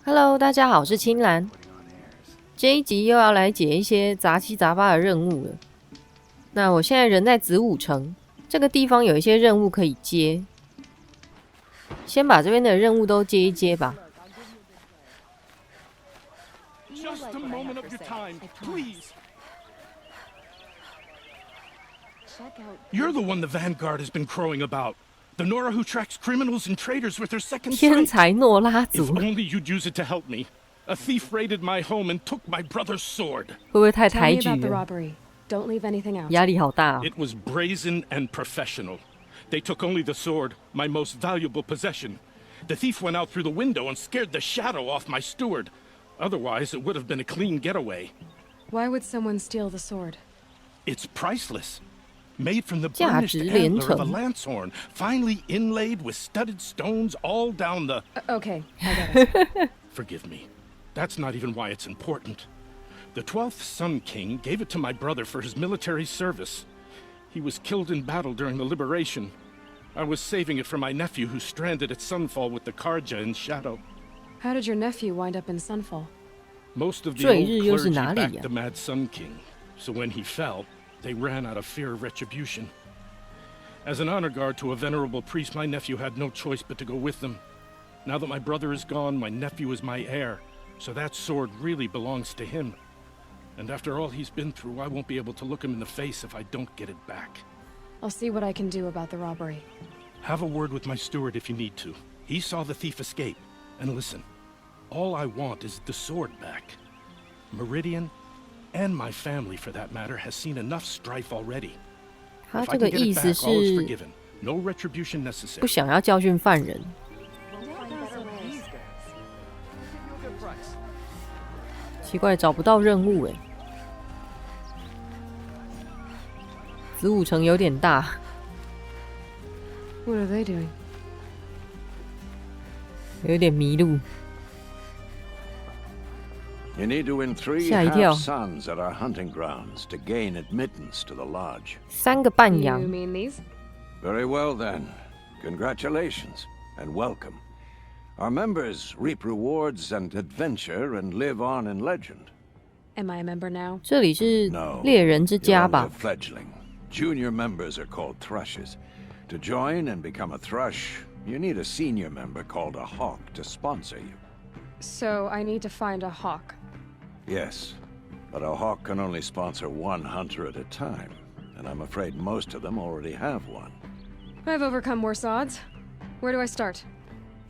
Hello， 大家好，我是青兰。这一集又要来解一些杂七杂八的任务了。那我现在人在子午城这个地方，有一些任务可以接。先把这边的任务都接一接吧。Just a moment of your time, please. You're the one the Vanguard has been crowing about. The Nora who tracks criminals and traitors with her second sight. 天才诺拉 If 族， only you'd use it to help me. A thief raided my home and took my brother's sword. 会不会太 Tell 抬 me 举 about the 了？ robbery. Don't leave anything out. 压力好大哦。 It was brazen and professional. They took only the sword, my most valuable possession. The thief went out through the window and scared the shadow off my steward. Otherwise, it would have been a clean getaway. Why would someone steal the sword? It's priceless. Made from the 价 burnished 值连 antler of a 城。 lanthorn, finely inlaid with studded stones all down the... Okay, I get it. Forgive me. That's not even why it's important. The 12th Sun King gave it to my brother for his military service. He was killed in battle during the liberation. I was saving it for my nephew who's stranded at Sunfall with the Karja in shadow. How did your nephew wind up in Sunfall? Most of the 坠 old 日又是 clergy 哪里 backed 呀？ the Mad Sun King, so when he fell, they ran out of fear of retribution. As an honor guard to a venerable priest, my nephew had no choice but to go with them. Now that my brother is gone, my nephew is my heir, so that sword really belongs to him. And after all he's been through, I won't be able to look him in the face if I don't get it back. I'll see what I can do about the robbery. Have a word with my steward if you need to. He saw the thief escape. And listen, all I want is the sword back. Meridian, and my family for that matter, has seen enough strife already. 他 If 这 I 个 can get 意 it 思 back, all is 是 forgiven. No retribution 不 necessary. 想要教训犯人。奇怪，找不到任务哎。子午城有点大， What are they doing? 有点迷路。 You need to win 3 吓一跳。 half suns at our hunting grounds to gain admittance to the lodge. 3个半 You 羊， mean these? Very well then. Congratulations and welcome. Our members reap rewards and adventure and live on in legend. Am I a member now? 这里是 No, 猎人之 you're 家 only 吧 a？ fledgling. Junior members are called thrushes. To join and become a thrush, you need a senior member called a hawk to sponsor you. So I need to find a hawk. Yes, but a hawk can only sponsor one hunter at a time, and I'm afraid most of them already have one. I've overcome worse odds. Where do I start?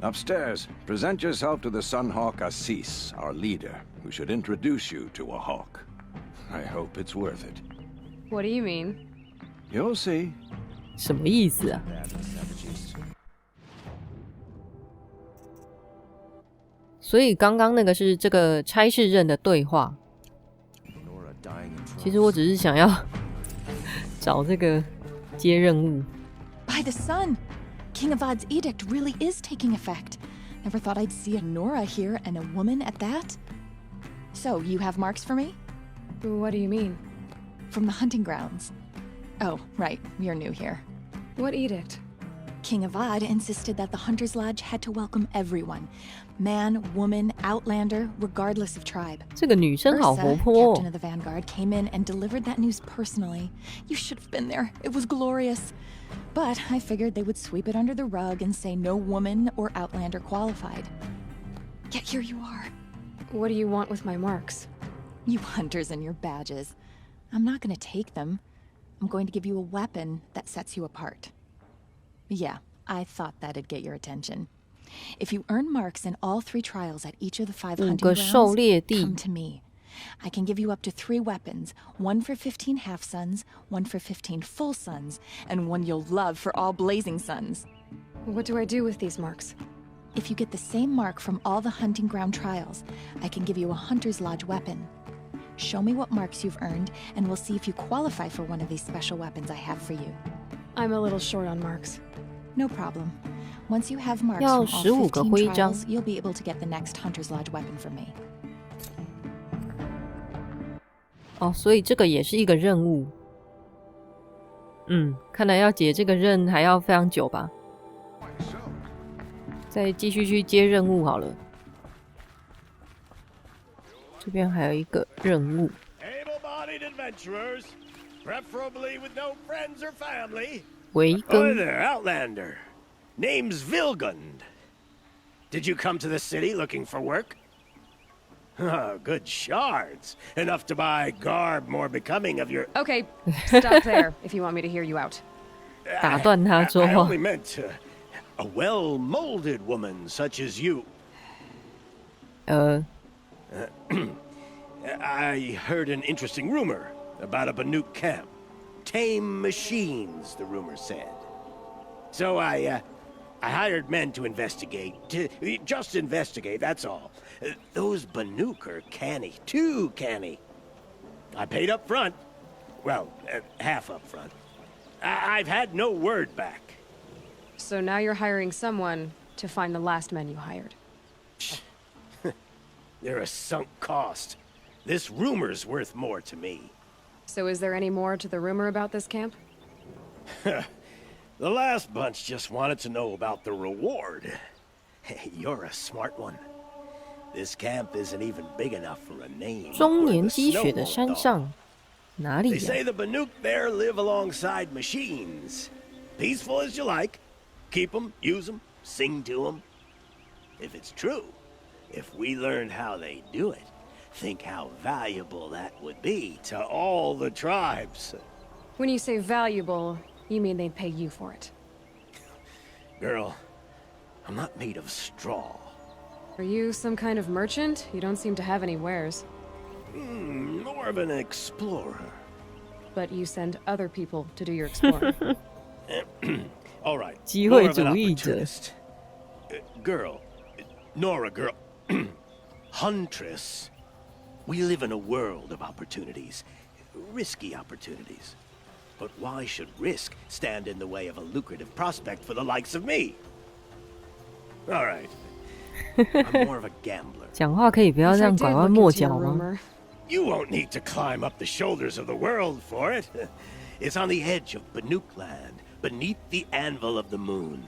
Upstairs, present yourself to the Sunhawk Assis, our leader, who should introduce you to a hawk. I hope it's worth it. What do you mean? You'll see. 什么意思啊？所以刚刚那个是这个差事任的对话。其实我只是想要找这个接任务。 By the sun! King Avad's edict really is taking effect. Never thought I'd see a Nora here and a woman at that. So, you have marks for me? What do you mean? From the hunting grounds. Oh, right, you're new here. What edict? King Avad insisted that the Hunter's Lodge had to welcome everyone. Man, woman, outlander, regardless of tribe. 这个女生好活 Ursa, 泼 captain 哦 of the Vanguard, came in and delivered that news personally. You should have been there. It was glorious. But I figured they would sweep it under the rug and say no woman or outlander qualified. Yet here you are. What do you want with my marks? You hunters and your badges. I'm not going to take them. I'm going to give you a weapon that sets you apart. Yeah, I thought that'd get your attention. If you earn marks in all 3 trials at each of the 5 hunting 5个 grounds, 狩猎地 come to me. I can give you up to 3 weapons, 1 for 15 half suns, 1 for 15 full suns, and 1 you'll love for all blazing suns. What do I do with these marks? If you get the same mark from all the hunting ground trials, I can give you a Hunter's Lodge weapon. Show me what marks you've earned, and we'll see if you qualify for one of these special weapons I have for you. I'm a little short on marks. No problem. Once you have marks 要 from all 15个 15徽章 trials, you'll be able to get the next Hunter's Lodge weapon from me. 哦，所以这个也是一个任务。看来要解这个任还要非常久吧。再继续去接任务好了。这边还有一个任务。Able-bodied adventurers, preferably with no friends or family. 维 Hi 根 there, Outlander. Name's Vilgund. Did you come to the city looking for work? Oh, good shards. Enough to buy garb more becoming of your... Okay, stop there if you want me to hear you out. 打断他说 I 话 only。meant a well-molded woman such as you. I heard an interesting rumor about a Banuk camp. Tame machines, the rumor said. So I hired men to investigate. Just investigate, that's all. Those Banuk are canny, too canny. I paid up front. Well, half up front. I've had no word back. So now you're hiring someone to find the last men you hired. They're a sunk cost. This rumor's worth more to me. So is there any more to the rumor about this camp? The last bunch just wanted to know about the reward. Hey, you're a smart one. This camp isn't even big enough for a name. 终 where 年 the 积 snow 雪的 won't 山 thaw. 上，哪里 They 呀、 say the Banuk there live alongside machines. Peaceful as you like. Keep them, use them, sing to them. If it's true, if we learned how they do it, think how valuable that would be to all the tribes. When you say valuable, you mean they'd pay you for it. Girl, I'm not made of straw. Are you some kind of merchant? You don't seem to have any wares. More of an explorer. But you send other people to do your exploring. All right. 机 more 会 of an 主义者。 opportunist. Girl, Nora, girl, Huntress. We live in a world of opportunities, risky opportunities. But why should risk stand in the way of a lucrative prospect for the likes of me? All right. I'm more of a gambler. 讲话可以不要 Wish 这 I 样 did 拐弯 look 抹 into your 角吗？ rumor. You won't need to climb up the shoulders of the world for it. It's on the edge of Banuk land, beneath the anvil of the moon.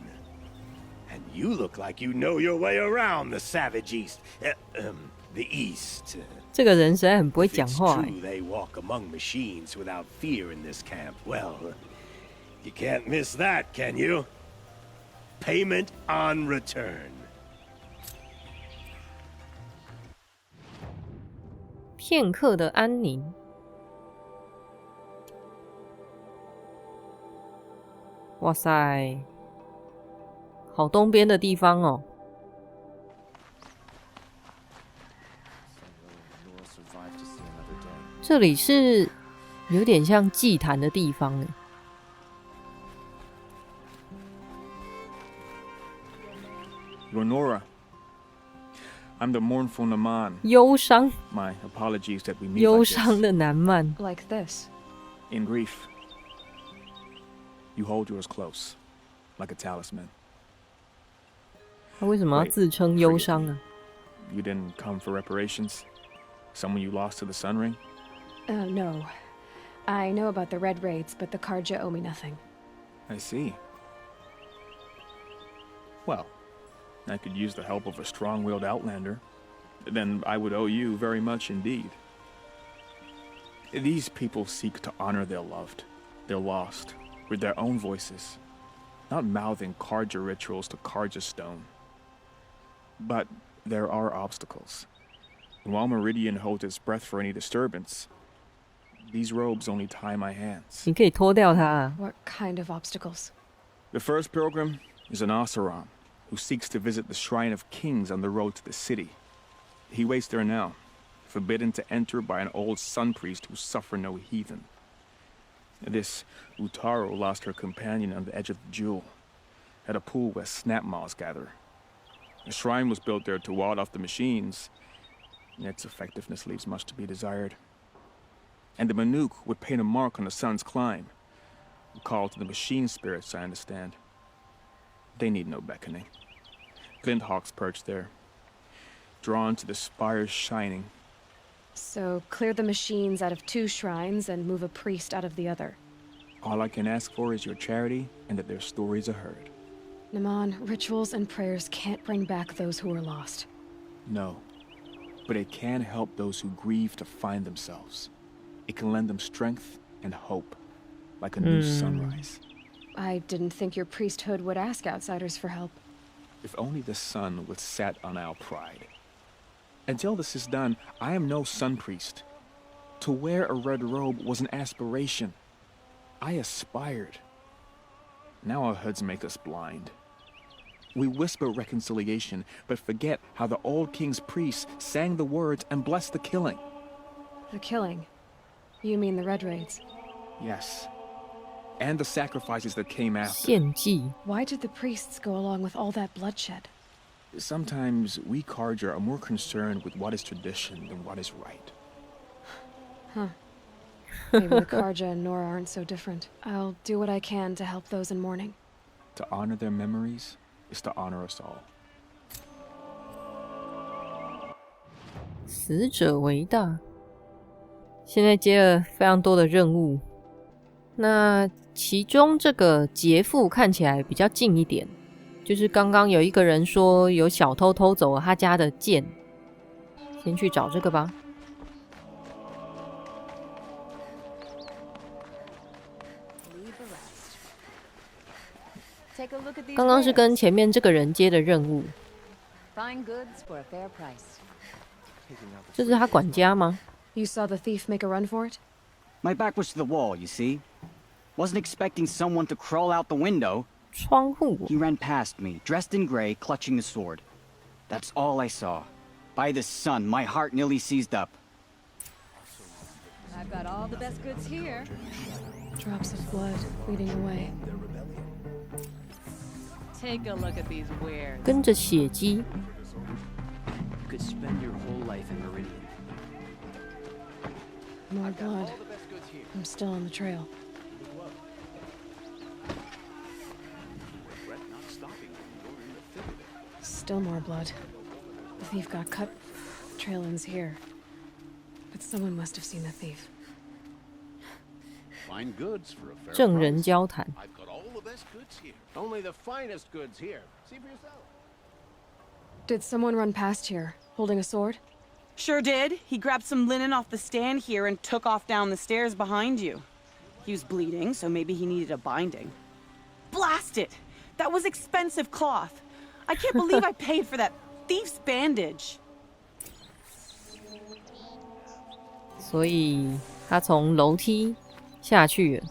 And you look like you know your way around the savage east. The east. 这个人实在很不会 If 讲 it's 话、 true they walk among machines without fear in this camp, well, you can't miss that, can you? Payment on return. 片刻的安宁。哇塞，好东边的地方哦。这里是有点像祭坛的地方诶。 Lenora, I'm the mournful Naman. 忧伤， My apologies that we meet 忧 like 伤 this. 的南曼。 Like this. In grief, you hold yours close, like a talisman. 他为什么要自称忧伤啊？ You didn't come for reparations? Someone you lost to the Sun Ring? No. I know about the Red Raids, but the Karja owe me nothing. I see. Well, I could use the help of a strong-willed outlander. Then I would owe you very much indeed. These people seek to honor their loved, their lost, with their own voices, not mouthing Karja rituals to Karja stone. But there are obstacles. And while Meridian holds its breath for any disturbance, these robes only tie my hands. 你可以脱掉它啊。 What kind of obstacles? The first pilgrim is an Oseram who seeks to visit the Shrine of Kings on the road to the city. He waits there now, forbidden to enter by an old sun priest who suffer no heathen. This Utaro lost her companion on the edge of the jewel, at a pool where snap moths gather. The shrine was built there to ward off the machines, and its effectiveness leaves much to be desired. And the Manuk would paint a mark on the sun's climb, a call to the machine spirits, I understand. They need no beckoning. Glint hawks perch there, drawn to the spires shining. So clear the machines out of 2 shrines and move a priest out of the other. All I can ask for is your charity and that their stories are heard. Naman, rituals and prayers can't bring back those who are lost. No. but it can help those who grieve to find themselves. It can lend them strength and hope, like a new sunrise. I didn't think your priesthood would ask outsiders for help. If only the sun would set on our pride. Until this is done, I am no sun priest. To wear a red robe was an aspiration. I aspired. Now our hoods make us blind. We whisper reconciliation, but forget how the old king's priests sang the words and blessed the killing. The killing? You mean the Red Raids? Yes. And the sacrifices that came after. 献祭 Why did the priests go along with all that bloodshed? Sometimes we Carja are more concerned with what is tradition than what is right. Maybe the Karja and Nora aren't so different. I'll do what I can to help those in mourning. To honor their memories is to honor us all. 死者为大。现在接了非常多的任务，那其中这个劫富看起来比较近一点，就是刚刚有一个人说有小偷偷走了他家的剑，先去找这个吧。刚刚是跟前面这个人接的任务，这是他管家吗？ You saw the thief make a run for it? My back was to the wall, you see. Wasn't expecting someone to crawl out the window. 窗户 He ran past me, dressed in gray, clutching the sword. That's all I saw. By the sun, my heart nearly seized up. I've got all the best goods here. Drops of blood leading away. Take a look at these wares. 跟着血迹， You could spend your whole life in Meridian. More blood. I'm still on the trail. Still more blood. The thief got cut. The trail ends here. But someone must have seen the thief. Fine goods for a fair 证人交谈。 I've got all the best goods here. Only the finest goods here. See for yourself. Did someone run past here, holding a sword? Sure did. He grabbed some linen off the stand here and took off down the stairs behind you. He was bleeding, so maybe he needed a binding. Blast it! That was expensive cloth. I can't believe I paid for that thief's bandage. 所以他从楼梯下去了。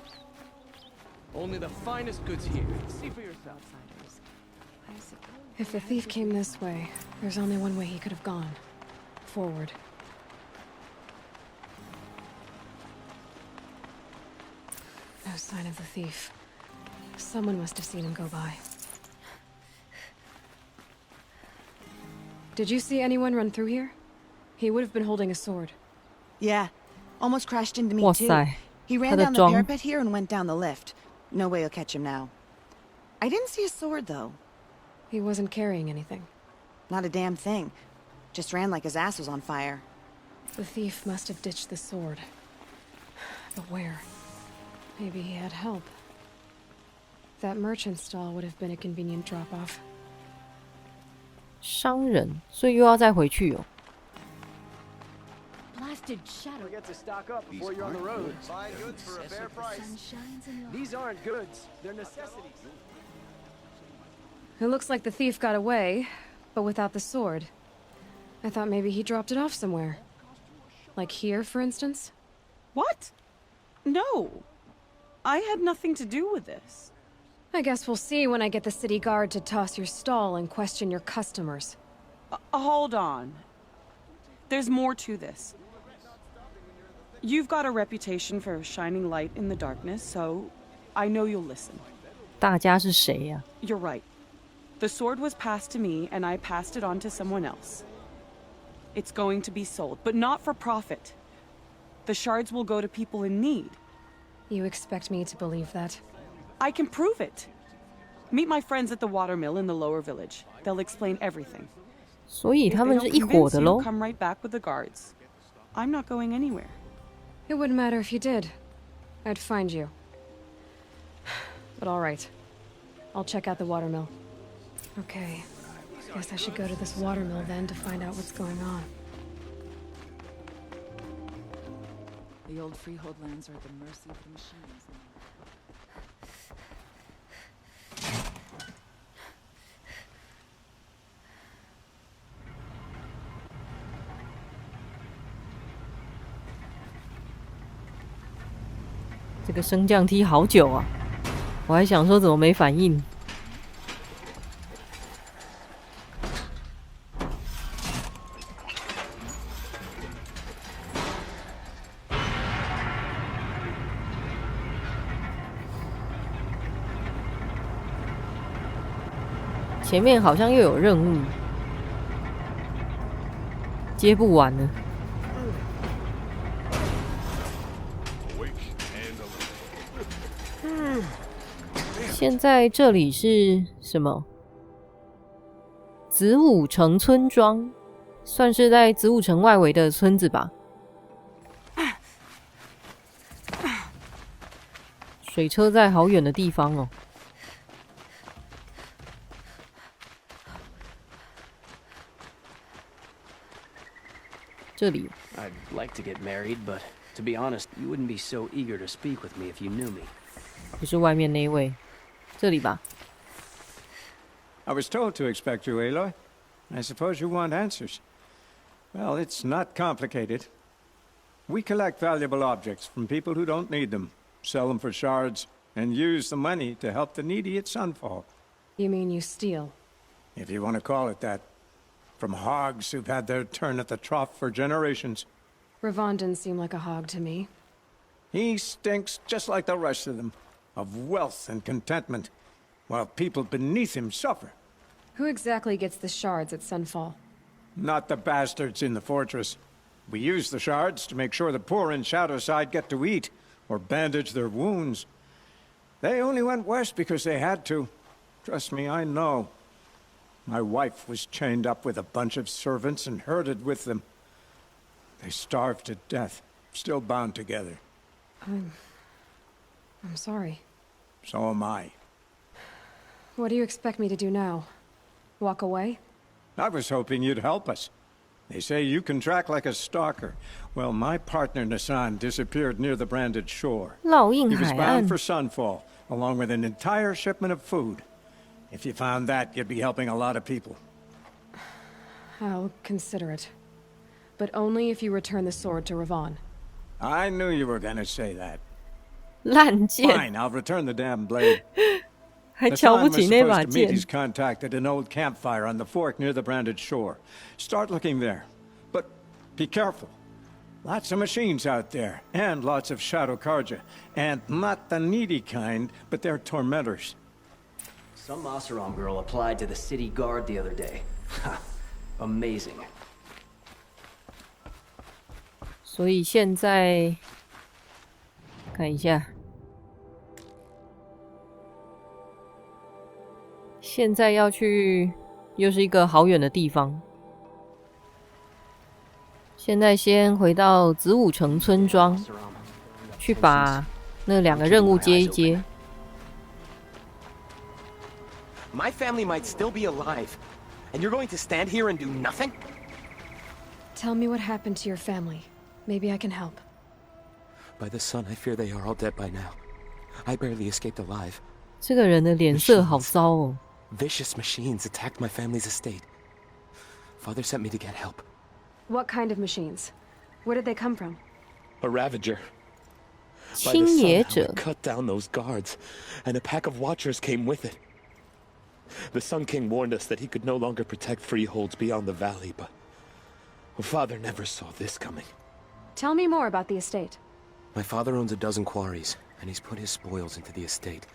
Only the finest goods here. See for yourself. If the thief came this way, there's only one way he could have gone. Forward. No sign of the thief. Someone must have seen him go by. Did you see anyone run through here? He would have been holding a sword. Yeah. Almost crashed into me, 哇 too. 塞， He 他 ran 的 down the 妆 parapet here and went down the lift. No way you'll catch him now. I didn't see a sword, though. He wasn't carrying anything. Not a damn thing. Just ran like his ass was on fire. The thief must have ditched the sword. But where? Maybe he had help. That merchant stall would have been a convenient drop-off. 商人，所以又要再回去哦。 Blasted shadow. Forget to stock up before you're on the road. Buy goods for a fair price. These aren't goods, they're necessities. It looks like the thief got away, but without the sword. I thought maybe he dropped it off somewhere. Like here, for instance? What? No. I had nothing to do with this. I guess we'll see when I get the city guard to toss your stall and question your customers. Hold on. There's more to this. You've got a reputation for shining light in the darkness, so I know you'll listen. 大家是谁呀、 You're right. The sword was passed to me, and I passed it on to someone else. It's going to be sold, but not for profit. The shards will go to people in need. You expect me to believe that? I can prove it. Meet my friends at the watermill in the lower village. They'll explain everything. 所以 If 他 they 们 don't 是一伙 convince 的 you, 喽。 come right back with the guards. I'm not going anywhere. It wouldn't matter if you did. I'd find you. But all right. I'll check out the watermill. Okay. Guess I should go to this watermill then to find out what's going on. The old freehold lands are at the mercy of the machines now. 这个升降梯好久啊，我还想说怎么没反应。前面好像又有任务，接不完了。现在这里是什么？子午城村庄，算是在子午城外围的村子吧。水车在好远的地方哦。这里。I'd like to get married, but to be honest, you wouldn't be so eager to speak with me if you knew me. 不是外面那一位，这里吧。I was told to expect you, Aloy. I suppose you want answers. Well, it's not complicated. We collect valuable objects from people who don't need them, sell them for shards, and use the money to help the needy at Sunfall. You mean you steal? If you want to call it that. From hogs who've had their turn at the trough for generations. Ravon didn't seem like a hog to me. He stinks just like the rest of them, of wealth and contentment, while people beneath him suffer. Who exactly gets the shards at Sunfall? Not the bastards in the fortress. We use the shards to make sure the poor in Shadowside get to eat, or bandage their wounds. They only went west because they had to. Trust me, I know. My wife was chained up with a bunch of servants and herded with them. They starved to death, still bound together. I'm sorry. So am I. What do you expect me to do now? Walk away? I was hoping you'd help us. They say you can track like a stalker. Well, my partner Nassan disappeared near the branded shore. He was bound for Sunfall, along with an entire shipment of food. If you found that, you'd be helping a lot of people. I'll consider it. But only if you return the sword to Ravon. I knew you were gonna say that. 烂剑。 Fine, I'll return the damn blade. 还瞧不起那把 Hassan was supposed to meet 剑。 his contact at an old campfire on the fork near the branded shore. Start looking there. But be careful. Lots of machines out there, and lots of Shadow Karja. And not the needy kind, but they're tormentors. Some Oseram girl applied to the city guard the other day. Amazing. 所以现在看一下，现在要去又是一个好远的地方。现在先回到子午城村庄，去把那2个任务接一接。 My family might still be alive, and you're going to stand here and do nothing? Tell me what happened to your family. Maybe I can help. By the sun, I fear they are all dead by now. I barely escaped alive. 这个人的脸色好糟哦。 Vicious machines attacked my family's estate. Father sent me to get help. What kind of machines? Where did they come from? A Ravager. By the 侵 sun, 野 I 者 would cut down those guards, and a pack of watchers came with it. The Sun King warned us that he could no longer protect freeholds beyond the valley, but Father never saw this coming. Tell me more about the estate. My father owns a dozen quarries, and he's put his spoils into the estate.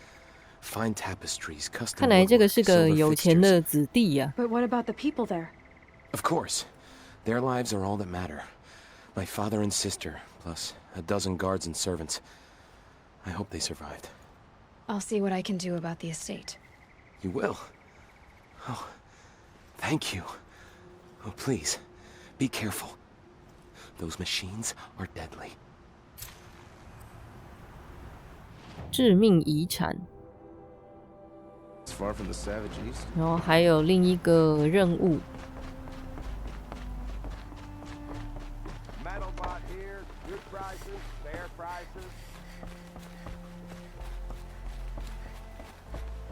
Fine tapestries, custom 看来这个 woodwork, 是个 silver 有钱 fixtures. 的子弟呀、 But what about the people there? Of course. Their lives are all that matter. My father and sister, plus a dozen guards and servants. I hope they survived. I'll see what I can do about the estate. You will? Oh, thank you. Oh, please, be careful. Those machines are deadly. 致命遗产。 It's far from the savage east. 然后还有另一个任务。 Metal bot here, good prices, fair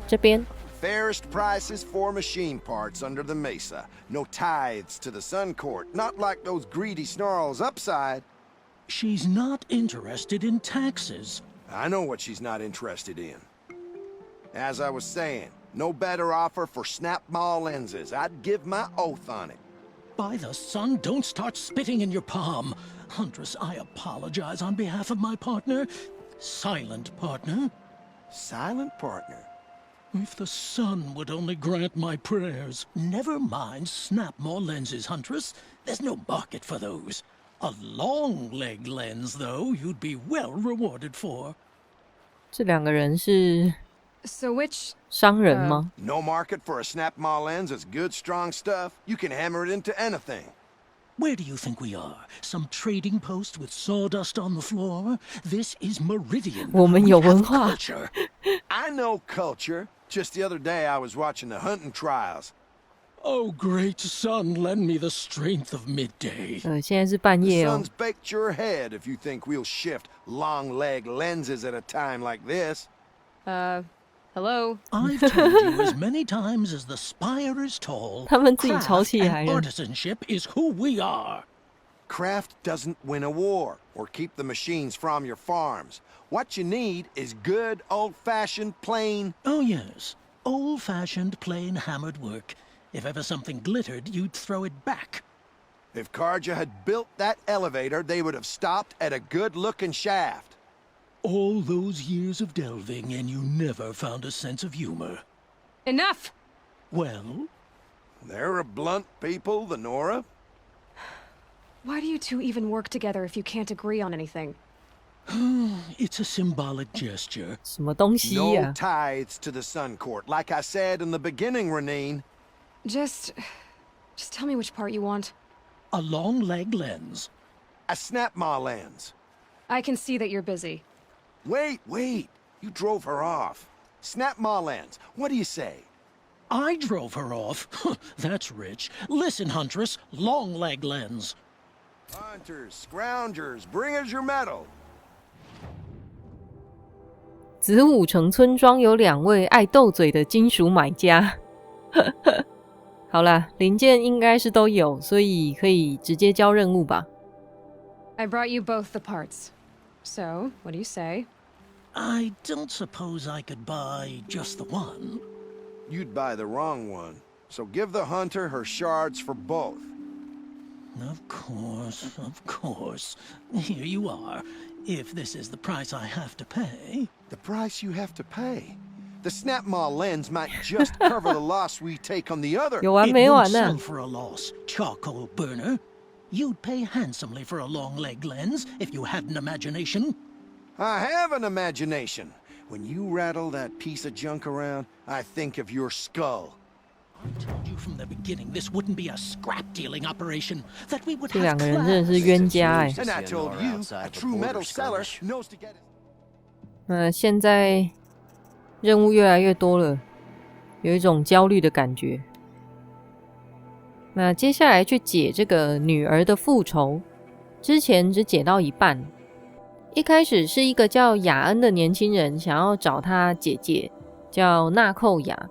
这边 Fairest prices for machine parts under the mesa. No tithes to the Sun Court. Not like those greedy snarls upside. She's not interested in taxes. I know what she's not interested in. As I was saying, no better offer for snap mall lenses. I'd give my oath on it. By the sun, don't start spitting in your palm. Huntress, I apologize on behalf of my partner. Silent partner. Silent partner? If the sun would only grant my prayers. Never mind snap more lenses, Huntress. There's no market for those. A long leg lens, though, you'd be well rewarded for. 这两个人是 So which 商人吗？ No market for a snap mall lens is good, strong stuff. You can hammer it into anything. Where do you think we are? Some trading post with sawdust on the floor? This is Meridian. 我们有文化。 Culture. I know culture. Just the other day I was watching the hunting trials. Oh, great sun, lend me the strength of midday. 现在是半 The 夜哦。 sun's baked your head if you think we'll shift long leg lenses at a time like this. Hello? I've told you as many times as the spire is tall. 他们自己吵 Craft 起来 and 了。 artisanship is who we are. Craft doesn't win a war or keep the machines from your farms. What you need is good old-fashioned plain... Oh, yes. Old-fashioned, plain hammered work. If ever something glittered, you'd throw it back. If Karja had built that elevator, they would have stopped at a good-looking shaft. All those years of delving, and you never found a sense of humor. Enough! Well? They're a blunt people, the Nora. Why do you two even work together if you can't agree on anything? It's a symbolic gesture. 什么东西 No 呀？ tithes to the Sun Court, like I said in the beginning, Renine. Just tell me which part you want. A long leg lens. A snap ma lens. I can see that you're busy. Wait. You drove her off. Snap ma lens. What do you say? I drove her off. That's rich. Listen, Huntress, long leg lens. Hunters, scroungers, bring us your medal. 子午城村庄有2位爱斗嘴的金属买家。好啦，零件应该是都有，所以可以直接交任务吧。 I brought you both the parts. So, what do you say? I don't suppose I could buy just the one. You'd buy the wrong one. So give the hunter her shards for both. Of course. Here you are. If this is the price I have to pay. The price you have to pay? The snap ma lens might just cover the loss we take on the other. 有完 It 没 won't 完呢 sell for a loss, charcoal burner. You'd pay handsomely for a long leg lens if you had an imagination. I have an imagination. When you rattle that piece of junk around, I think of your skull. I told you from the beginning this wouldn't be a scrap-dealing operation, that we would 这 have 两个人真的 class. 是冤家哎。 And I told you, a true metal seller knows to get it. 现在任务越来越多了，有一种焦虑的感觉。那接下来去解这个女儿的复仇，之前只解到一半。一开始是一个叫雅恩的年轻人想要找他姐姐，叫纳寇雅。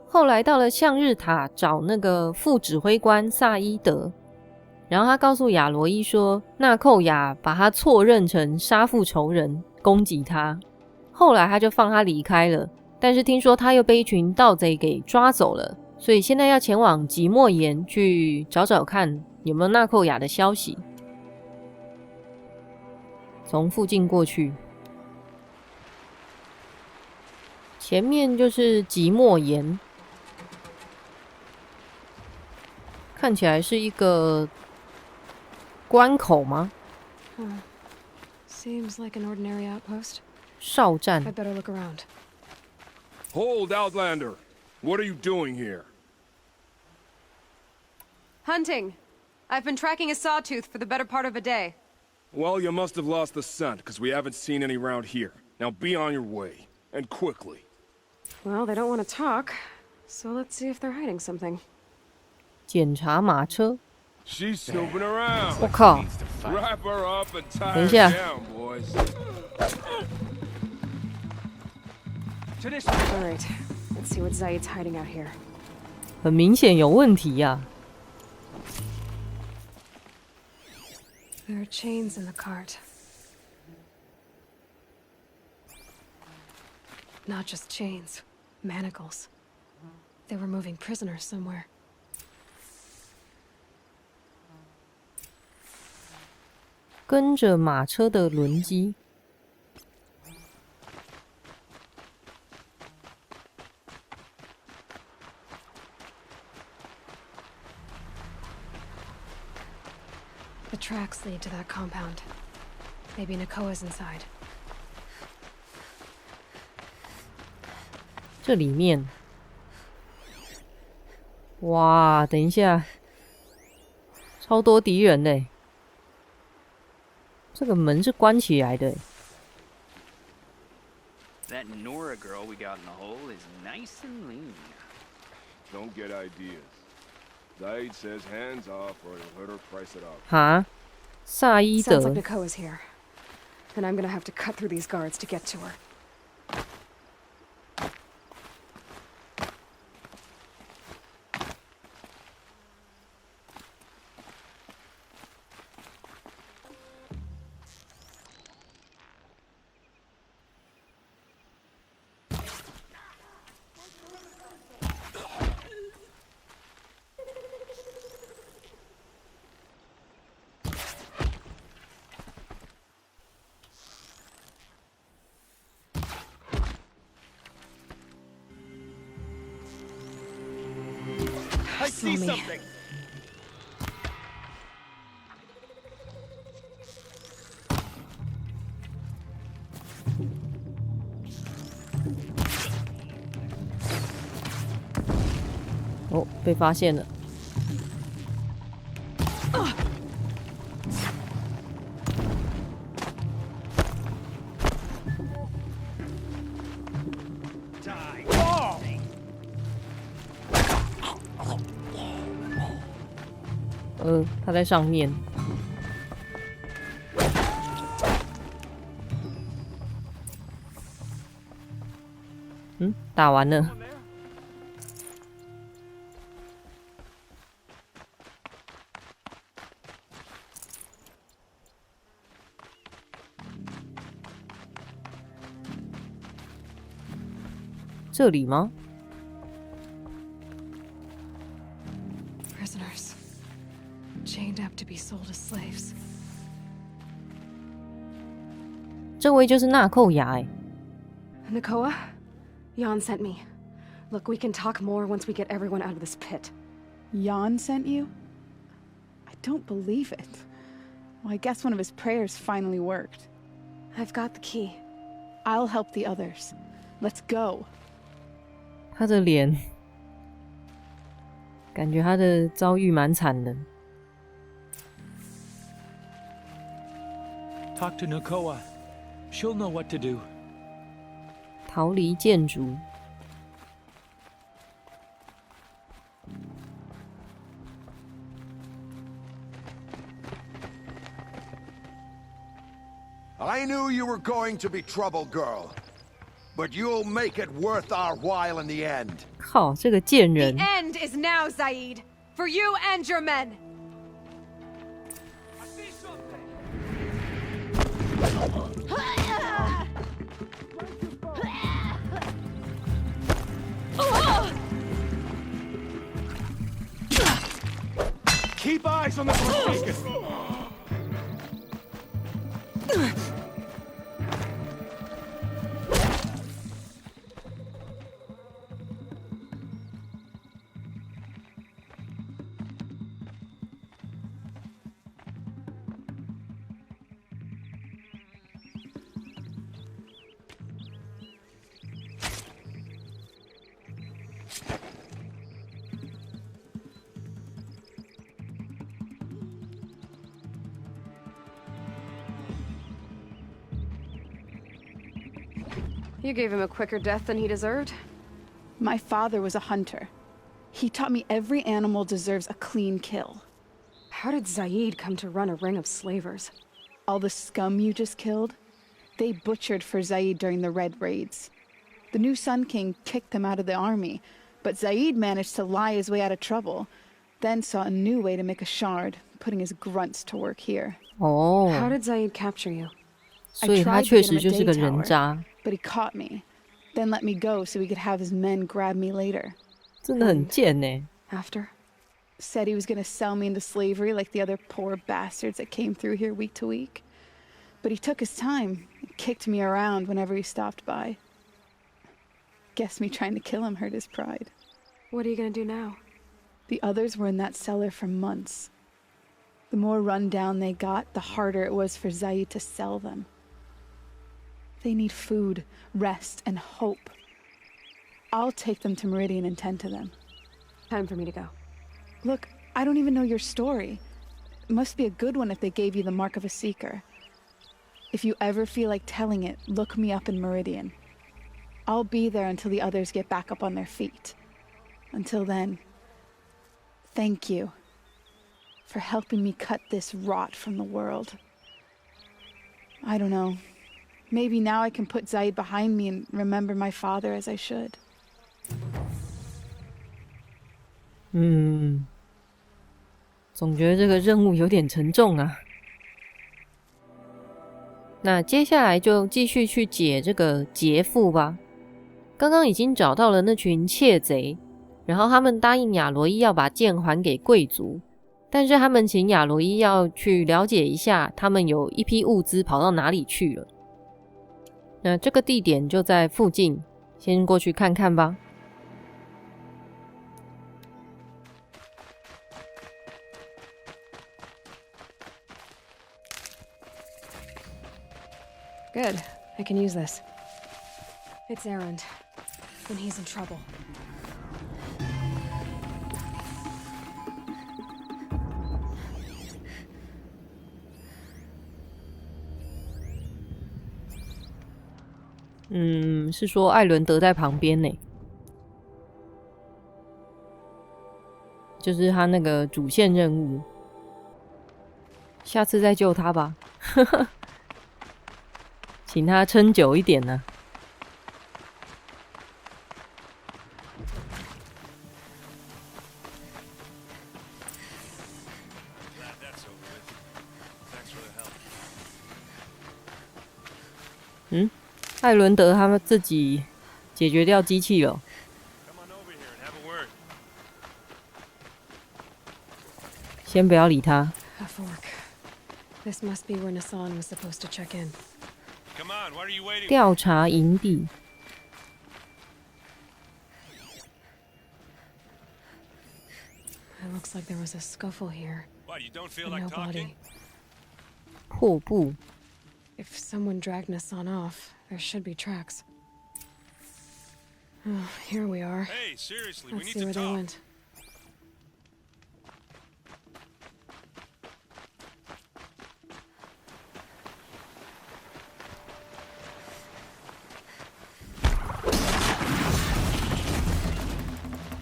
后来到了向日塔找那个副指挥官萨伊德，然后他告诉亚罗伊说，纳寇雅把他错认成杀父仇人，攻击他。后来他就放他离开了，但是听说他又被一群盗贼给抓走了，所以现在要前往即墨岩去找找看有没有纳寇雅的消息。从附近过去，前面就是即墨岩，看起来是一个关口吗？ Seems like an ordinary outpost. 哨站。 I better look around. Hold, Outlander! What are you doing here? Hunting. I've been tracking a sawtooth for the better part of a day. Well, you must have lost the scent, because we haven't seen any round here. Now be on your way, and quickly. Well, they don't want to talk, so let's see if they're hiding something. 检查马车。She's snooping around. 我靠！ Wrap her up and tie 等一 her 下， down, boys. All right, let's see what Zaid's hiding out here. 很明显有问题呀、There are chains in the cart. Not just chains, manacles. They were moving prisoners somewhere. 跟着马车的轮机。The tracks lead to that compound. Maybe Nakoa's inside. 这里面，哇，等一下，超多敌人嘞！这个门是关起来的。That Nora girl we got in the hole is nice and lean. Don't get ideas. Zaid says hands off or he'll hurt her price it off. 哈，萨伊 Sounds 德 like Nakoa's here. Then I'm gonna have to cut through these guards to get to her. I see me. something. 哦，被发现了。他在上面。嗯，打完了。这里吗？ Prisoners. Chained up to be sold as slaves. 这位就是纳寇雅哎。Nakoa? Jan sent me. Look, we can talk more once we get everyone out of this pit. Jan sent you? I don't believe it. Well, I guess one of his prayers finally worked. I've got the key. I'll help the others. Let's go. 他的脸，感觉他的遭遇蛮惨的。 Talk to Nakoa. She'll know what to do. 逃离建筑。 I knew you were going to be trouble, girl. But you'll make it worth our while in the end. 靠，这个贱人！ The end is now, Zaid. For you and your men. Keep eyes on the Forsaken. You gave him a quicker death than he deserved. My father was a hunter. He taught me every animal deserves a clean kill. How did Zaid come to run a ring of slavers? All the scum you just killed, they butchered for Zaid during the Red Raids. The new Sun King kicked them out of the army, but Zaid managed to lie his way out of trouble, then saw a new way to make a shard, putting his grunts to work here. Oh. How did Zaid capture you? 所以他确实就是个人渣。 But he caught me, then let me go so he could have his men grab me later. 真的很贱呢。 After? Said he was going to sell me into slavery like the other poor bastards that came through here week to week. But he took his time, kicked me around whenever he stopped by. Guess me trying to kill him hurt his pride. What are you gonna do now? The others were in that cellar for months. The more run down they got, the harder it was for Zaid to sell them. They need food, rest, and hope. I'll take them to Meridian and tend to them. Time for me to go. Look, I don't even know your story. It must be a good one if they gave you the mark of a seeker. If you ever feel like telling it, look me up in Meridian. I'll be there until the others get back up on their feet. Until then, thank you for helping me cut this rot from the world. I don't know. Maybe now I can put Zaid behind me and remember my father as I should. 总觉得这个任务有点沉重啊。那接下来就继续去解这个劫富吧。刚刚已经找到了那群窃贼，然后他们答应亚罗伊要把剑还给贵族，但是他们请亚罗伊要去了解一下他们有一批物资跑到哪里去了。那这个地点就在附近，先过去看看吧。Good. I can use this. It's Errand. When he's in trouble. 是说艾伦德在旁边呢，就是他那个主线任务，下次再救他吧，请他撑久一点呢。艾伦德他们自己解决掉机器了。先不要理他。A fork. This must be where Nassan was supposed to check in. Come on, what are you waiting? 调查营地。It looks like there was a scuffle here. What, you don't feel But like no talking? body. 破布。 If someone dragged Nassan off, there should be tracks. Oh, here we are. Hey, seriously, Let's we see need where to they talk. went.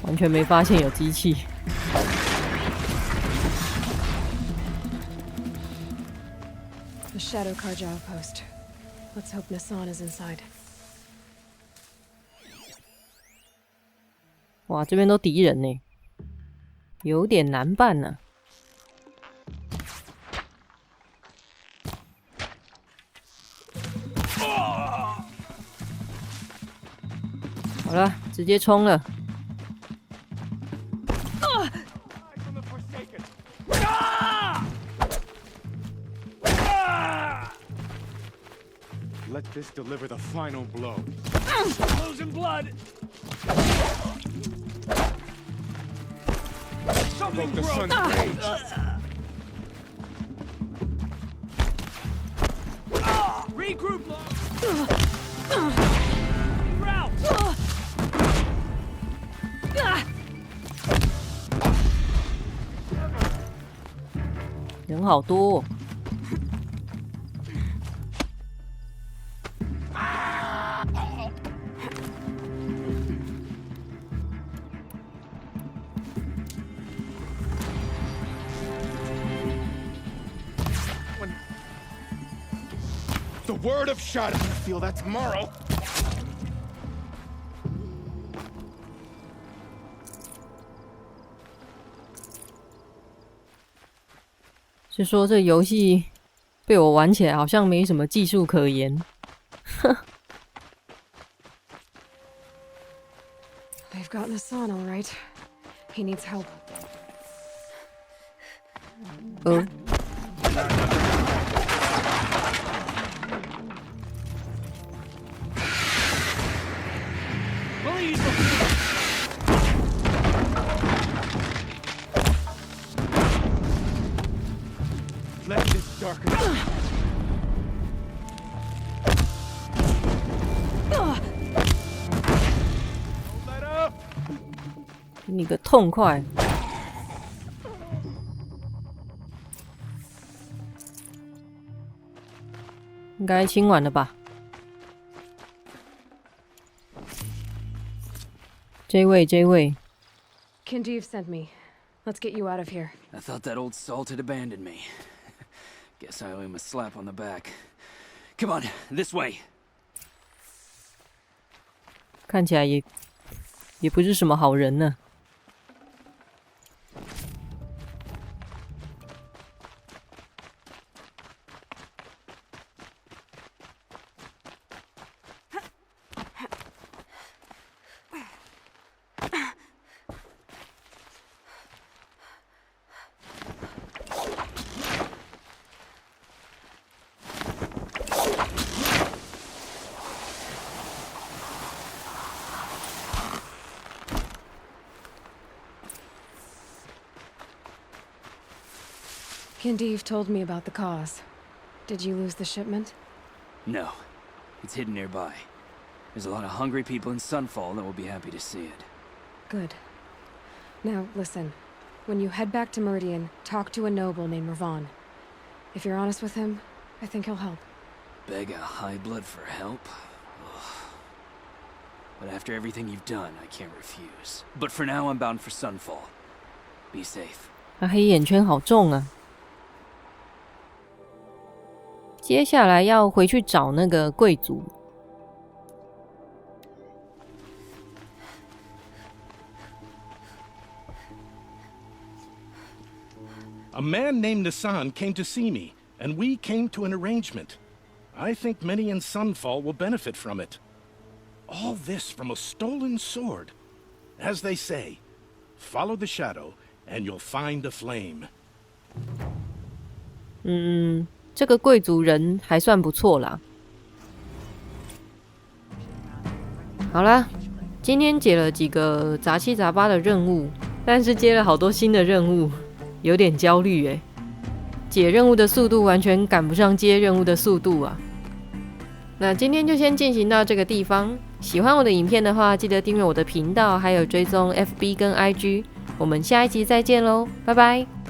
"完全没发现有机器。The Shadow Karja outpost. Let's hope Nassan is inside. 哇，这边都敌人呢，有点难办呢。好了，直接冲了。 Let this deliver the final blow. Losing blood. Something the sun's rage. Regroup. Route. 人好多哦。The word of shadow. Feel that tomorrow. 是说这游戏被我玩起来好像没什么技术可言。They've gotten the son, all right. He needs help. 你个痛快！应该清完了吧？这位 Kindev sent me. Let's get you out of here. I thought that old salt had abandoned me. Guess I owe him a slap on the back. Come on, this way. 看起来也不是什么好人呢。Kindev told me about the cause. Did you lose the shipment? No. It's hidden nearby. There's a lot of hungry people in Sunfall that will be happy to see it. Good. Now, listen. When you head back to Meridian, talk to a noble named Ravon. If you're honest with him, I think he'll help. Beg a high blood for help? Ugh. But after everything you've done, I can't refuse. But for now, I'm bound for Sunfall. Be safe. 他黑眼圈好重啊！接下来要回去找那个贵族。A man named Nassan came to see me, and we came to an arrangement. I think many in Sunfall will benefit from it. All this from a stolen sword. As they say, follow the shadow, and you'll find a flame. 这个贵族人还算不错啦。好啦，今天解了几个杂七杂八的任务，但是接了好多新的任务，有点焦虑耶。解任务的速度完全赶不上接任务的速度啊。那今天就先进行到这个地方。喜欢我的影片的话，记得订阅我的频道，还有追踪 FB 跟 IG。我们下一集再见喽，拜拜。